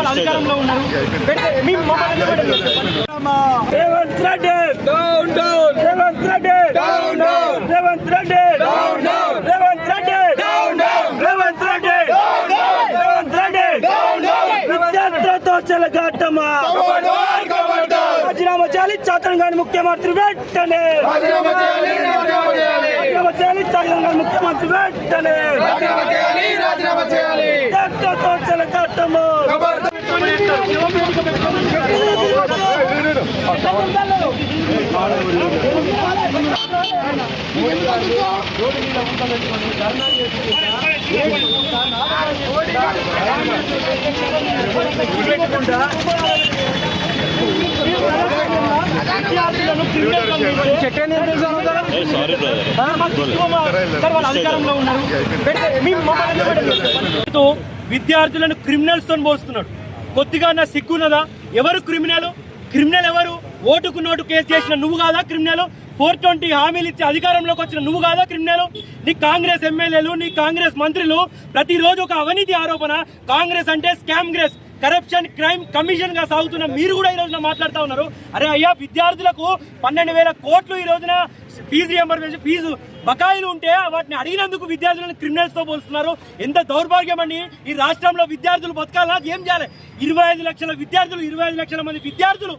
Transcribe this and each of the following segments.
అధికారంలో ఉన్నారు. Revanth Reddy down down, Revanth Reddy down down, Revanth Reddy down down, Revanth Reddy down down, Revanth Reddy down down, Revanth Reddy down down. విద్యార్థులతో చెలగాటమా రాజీనామా చేయాలి, చాతన్ ముఖ్యమంత్రి వెంటనే రాజీనామా చేయాలి, చాతన్ ముఖ్యమంత్రి వెంటనే రాజీనామా చేయాలి. విద్యార్థులతో చెలగాటమా అధికారంలో ఉన్నారు. విద్యార్థులను క్రిమినల్స్ తో పోస్తున్నాడు. కొద్దిగా నా సిగ్గున్నదా? ఎవరు క్రిమినల్? క్రిమినల్ ఎవరు? ఓటుకు నోటు కేసు చేసిన నువ్వు కాదా క్రిమినల్? 420 హామీలు ఇచ్చి అధికారంలోకి వచ్చిన నువ్వు కాదా క్రిమినల్? నీ కాంగ్రెస్ ఎమ్మెల్యేలు, నీ కాంగ్రెస్ మంత్రులు ప్రతిరోజు ఒక అవినీతి ఆరోపణ. కాంగ్రెస్ అంటే స్కామ్ గ్రెస్, కరప్షన్ క్రైమ్ కమిషన్ గా సాగుతున్న మీరు కూడా ఈ రోజున మాట్లాడుతూ ఉన్నారు. అరే అయ్యా, విద్యార్థులకు 12,000 కోట్లు ఈ రోజున ఫీజు రియంబర్స్మెంట్, ఫీజు బకాయిలు ఉంటే వాటిని అడిగినందుకు విద్యార్థులను క్రిమినల్స్ తో పోలుస్తున్నారు. ఎంత దౌర్భాగ్యం అండి! ఈ రాష్ట్రంలో విద్యార్థులు బతకాలా? ఏం చేయాలి? 25 లక్షల విద్యార్థులు, 25 లక్షల మంది విద్యార్థులు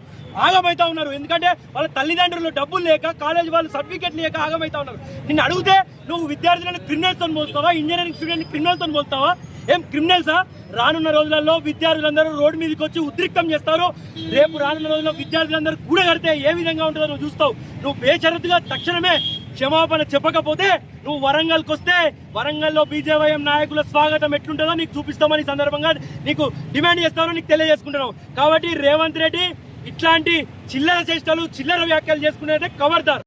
ఆగమైతా ఉన్నారు. ఎందుకంటే వాళ్ళ తల్లిదండ్రులు డబ్బులు లేక, కాలేజ్ వాళ్ళు సర్టిఫికెట్ లేక ఆగమైతా ఉన్నారు. నిన్ను అడిగితే నువ్వు విద్యార్థులను క్రిమినల్స్ తో పోలుస్తావా? ఇంజనీరింగ్ స్టూడెంట్ క్రిమినల్స్ తో పోలుస్తావా? ఏం క్రిమినల్సా? రానున్న రోజులలో విద్యార్థులందరూ రోడ్డు మీదకి వచ్చి ఉద్రిక్తం చేస్తారు. రేపు రానున్న రోజుల్లో విద్యార్థులందరూ కూడగడితే ఏ విధంగా ఉంటుందో నువ్వు చూస్తావు. నువ్వు బేషరతుగా తక్షణమే క్షమాపణ చెప్పకపోతే నువ్వు వరంగల్కి వస్తే వరంగల్లో బీజేవైఎం నాయకుల స్వాగతం ఎట్లుంటుందో నీకు చూపిస్తామని సందర్భంగా నీకు డిమాండ్ చేస్తామని నీకు తెలియజేసుకుంటున్నావు. కాబట్టి రేవంత్ రెడ్డి ఇట్లాంటి చిల్లర చేష్టలు, చిల్లర వ్యాఖ్యలు చేసుకునేదే ఖబర్దార్.